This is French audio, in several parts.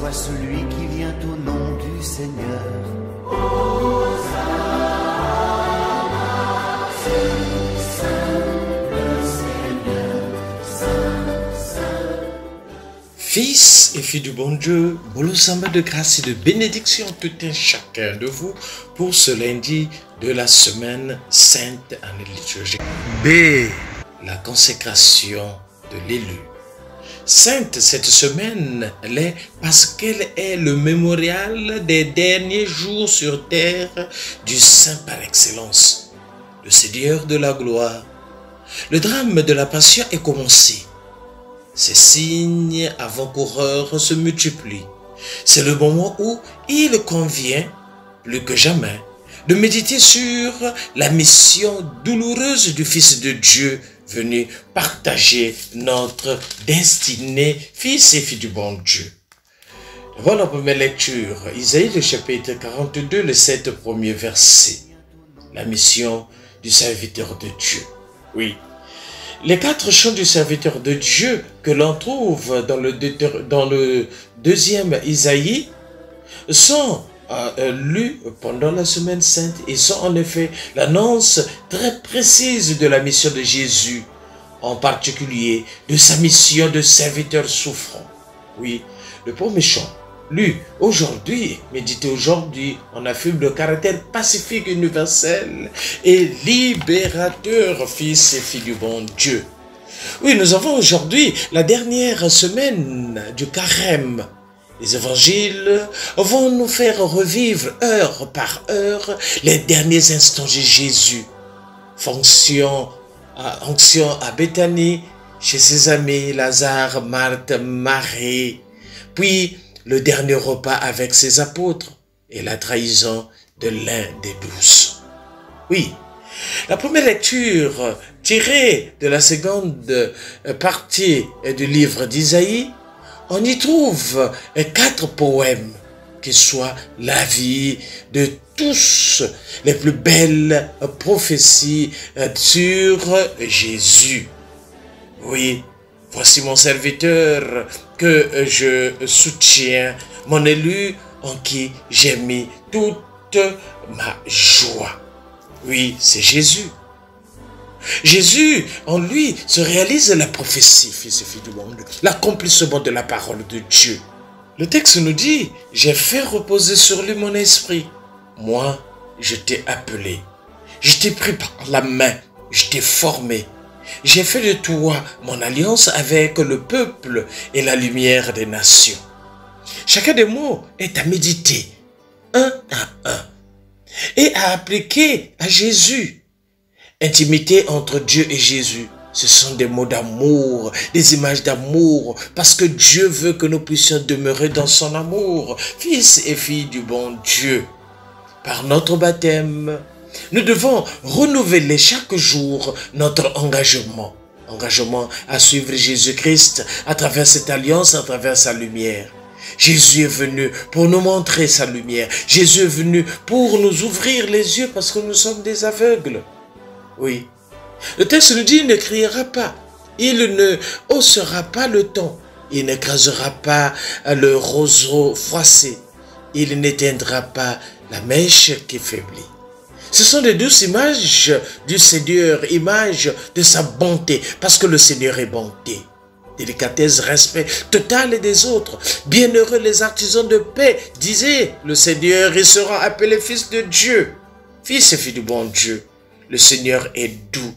soit celui qui vient au nom du Seigneur. Fils et filles du bon Dieu, Bolo Samba de grâce et de bénédiction tout un chacun de vous pour ce lundi de la semaine sainte année liturgique. B. La consécration de l'élu. Sainte cette semaine l'est parce qu'elle est le mémorial des derniers jours sur terre du Saint par excellence, le Seigneur de la gloire. Le drame de la Passion est commencé. Ces signes avant-coureurs se multiplient. C'est le moment où il convient, plus que jamais, de méditer sur la mission douloureuse du Fils de Dieu venu partager notre destinée, fils et filles du bon Dieu. Voilà la première lecture, Isaïe le chapitre 42, les 7 premiers versets. La mission du serviteur de Dieu. Oui. Les 4 chants du serviteur de Dieu que l'on trouve dans le deuxième Isaïe sont lus pendant la semaine sainte et sont en effet l'annonce très précise de la mission de Jésus, en particulier de sa mission de serviteur souffrant. Oui, le premier chant, lu aujourd'hui, médité aujourd'hui, on affirme le caractère pacifique universel et libérateur, fils et filles du bon Dieu. Oui, nous avons aujourd'hui la dernière semaine du carême. Les évangiles vont nous faire revivre heure par heure les derniers instants de Jésus. Fonction à Béthanie, chez ses amis Lazare, Marthe, Marie, puis le dernier repas avec ses apôtres et la trahison de l'un des 12. Oui, la première lecture tirée de la seconde partie du livre d'Isaïe, on y trouve 4 poèmes qui soient la vie de tous les plus belles prophéties sur Jésus. Oui, voici mon serviteur que je soutiens, mon élu en qui j'ai mis toute ma joie. Oui, c'est Jésus. Jésus, en lui, se réalise la prophétie, fils et filles du monde, l'accomplissement de la parole de Dieu. Le texte nous dit, j'ai fait reposer sur lui mon esprit. Moi, je t'ai appelé, je t'ai pris par la main, je t'ai formé. J'ai fait de toi mon alliance avec le peuple et la lumière des nations. Chacun des mots est à méditer, un à un, et à appliquer à Jésus. Intimité entre Dieu et Jésus, ce sont des mots d'amour, des images d'amour, parce que Dieu veut que nous puissions demeurer dans son amour, fils et filles du bon Dieu. Par notre baptême, nous devons renouveler chaque jour notre engagement à suivre Jésus-Christ à travers cette alliance, à travers sa lumière. Jésus est venu pour nous montrer sa lumière. Jésus est venu pour nous ouvrir les yeux parce que nous sommes des aveugles. Oui. Le texte nous dit, il ne criera pas, il ne haussera pas le ton, il n'écrasera pas le roseau froissé, il n'éteindra pas la mèche qui faiblit. Ce sont des douces images du Seigneur, images de sa bonté, parce que le Seigneur est bonté. Délicatesse, respect total des autres. Bienheureux les artisans de paix, disait le Seigneur, ils seront appelés fils de Dieu. Fils et filles du bon Dieu, le Seigneur est doux.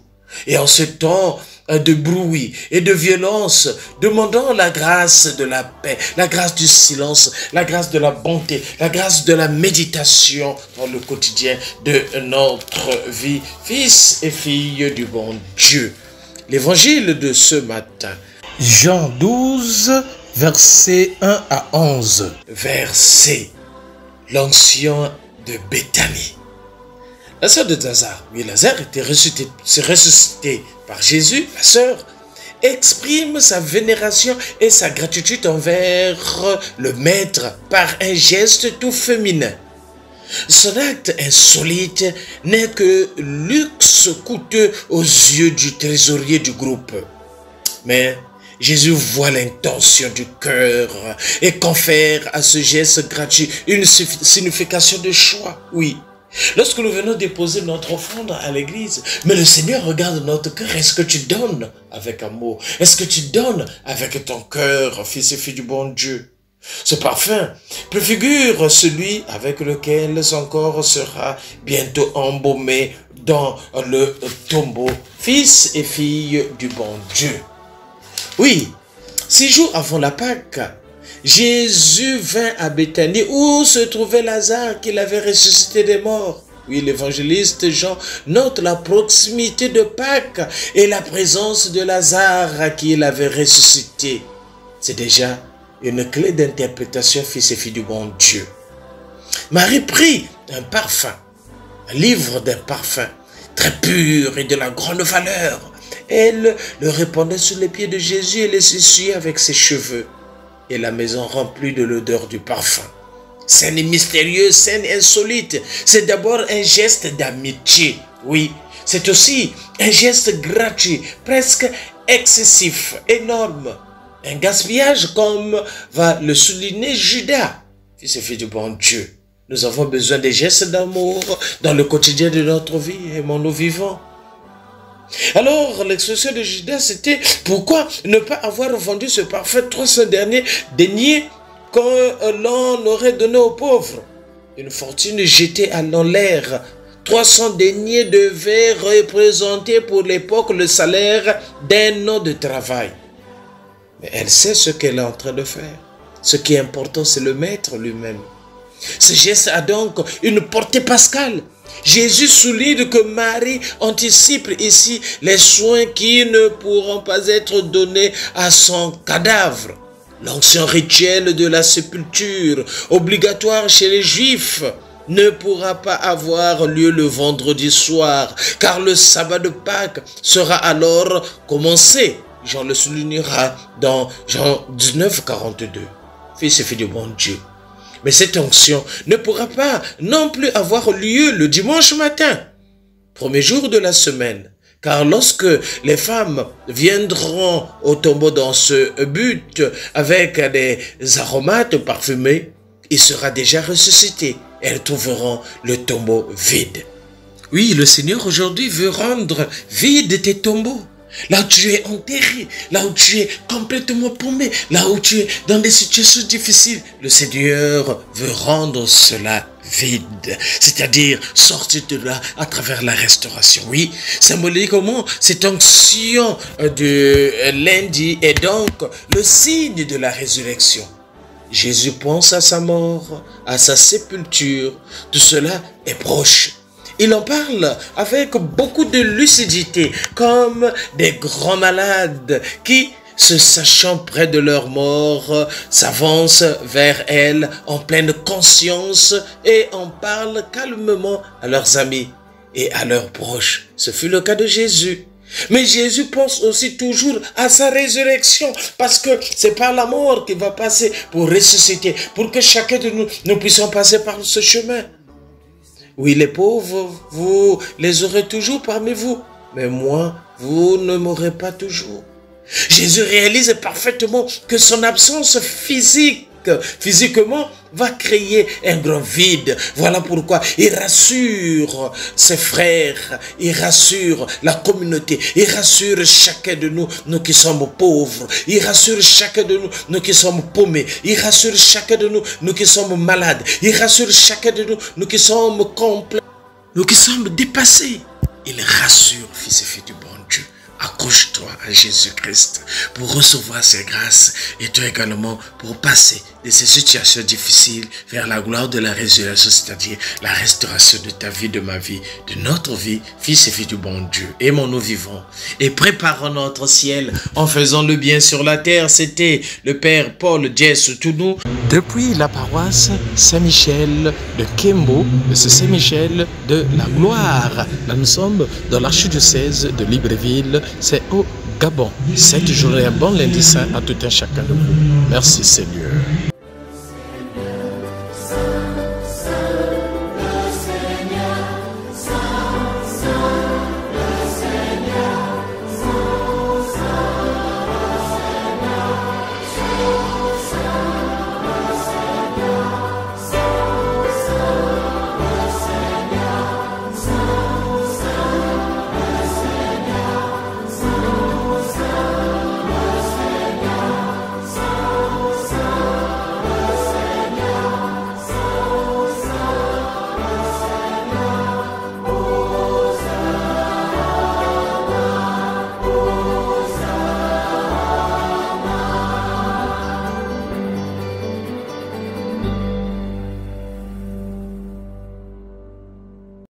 Et en ce temps de bruit et de violence, demandons la grâce de la paix, la grâce du silence, la grâce de la bonté, la grâce de la méditation dans le quotidien de notre vie. Fils et filles du bon Dieu. L'évangile de ce matin, Jean 12, versets 1 à 11. Verset, l'onction de Béthanie. La sœur de Lazare, oui, Lazare était ressuscité par Jésus, la sœur, exprime sa vénération et sa gratitude envers le Maître par un geste tout féminin. Son acte insolite n'est que luxe coûteux aux yeux du trésorier du groupe. Mais Jésus voit l'intention du cœur et confère à ce geste gratuit une signification de choix. Oui, lorsque nous venons déposer notre offrande à l'église, mais le Seigneur regarde notre cœur. Est-ce que tu donnes avec amour? Est-ce que tu donnes avec ton cœur, fils et filles du bon Dieu? Ce parfum préfigure celui avec lequel son corps sera bientôt embaumé dans le tombeau, fils et filles du bon Dieu. Oui, 6 jours avant la Pâque, Jésus vint à Béthanie où se trouvait Lazare qu'il avait ressuscité des morts. Oui, l'évangéliste Jean note la proximité de Pâques et la présence de Lazare qu'il avait ressuscité. C'est déjà une clé d'interprétation, fils et filles du bon Dieu. Marie prit un parfum, un livre d'un parfum très pur et de la grande valeur. Elle le répandait sur les pieds de Jésus et les essuyait avec ses cheveux. Et la maison remplie de l'odeur du parfum. Scène mystérieuse, scène insolite. C'est d'abord un geste d'amitié. Oui, c'est aussi un geste gratuit, presque excessif, énorme. Un gaspillage comme va le souligner Judas. Fils et filles du bon Dieu. Nous avons besoin des gestes d'amour dans le quotidien de notre vie. Aimons-nous vivants. Alors, l'expression de Judas, c'était pourquoi ne pas avoir vendu ce parfum 300 derniers deniers quand l'on aurait donné aux pauvres. Une fortune jetée en l'air. 300 deniers devaient représenter pour l'époque le salaire d'un an de travail. Mais elle sait ce qu'elle est en train de faire. Ce qui est important, c'est le maître lui-même. Ce geste a donc une portée pascale. Jésus souligne que Marie anticipe ici les soins qui ne pourront pas être donnés à son cadavre. L'ancien rituel de la sépulture, obligatoire chez les Juifs, ne pourra pas avoir lieu le vendredi soir, car le sabbat de Pâques sera alors commencé. Jean le soulignera dans Jean 19, 42. Fils et filles du bon Dieu. Mais cette onction ne pourra pas non plus avoir lieu le dimanche matin, premier jour de la semaine. Car lorsque les femmes viendront au tombeau dans ce but avec des aromates parfumés, il sera déjà ressuscité. Elles trouveront le tombeau vide. Oui, le Seigneur aujourd'hui veut rendre vide tes tombeaux. Là où tu es enterré, là où tu es complètement paumé, là où tu es dans des situations difficiles, le Seigneur veut rendre cela vide, c'est-à-dire sortir de là à travers la restauration. Oui, symboliquement, cette onction de lundi est donc le signe de la résurrection. Jésus pense à sa mort, à sa sépulture, tout cela est proche. Il en parle avec beaucoup de lucidité, comme des grands malades qui, se sachant près de leur mort, s'avancent vers elle en pleine conscience et en parlent calmement à leurs amis et à leurs proches. Ce fut le cas de Jésus. Mais Jésus pense aussi toujours à sa résurrection, parce que c'est par la mort qu'il va passer pour ressusciter, pour que chacun de nous puissions passer par ce chemin. Oui, les pauvres, vous les aurez toujours parmi vous, mais moi, vous ne m'aurez pas toujours. Jésus réalise parfaitement que son absence physiquement, va créer un grand vide. Voilà pourquoi il rassure ses frères, il rassure la communauté, il rassure chacun de nous qui sommes pauvres, il rassure chacun de nous qui sommes paumés, il rassure chacun de nous qui sommes malades, il rassure chacun de nous qui sommes complets, nous qui sommes dépassés. Il rassure, fils et filles du bon Dieu. Accroche-toi à Jésus-Christ pour recevoir ses grâces et toi également pour passer de ces situations difficiles vers la gloire de la résurrection, c'est-à-dire la restauration de ta vie, de ma vie, de notre vie, fils et filles du bon Dieu. Aimons-nous vivants et préparons notre ciel en faisant le bien sur la terre. C'était le Père Paul Jess Tounou depuis la paroisse Saint-Michel de Kembo, de ce Saint-Michel de la gloire. Là nous sommes dans l'archidiocèse de Libreville. C'est au Gabon. Cette journée, un bon lundi saint à tout un chacun de vous. Merci Seigneur.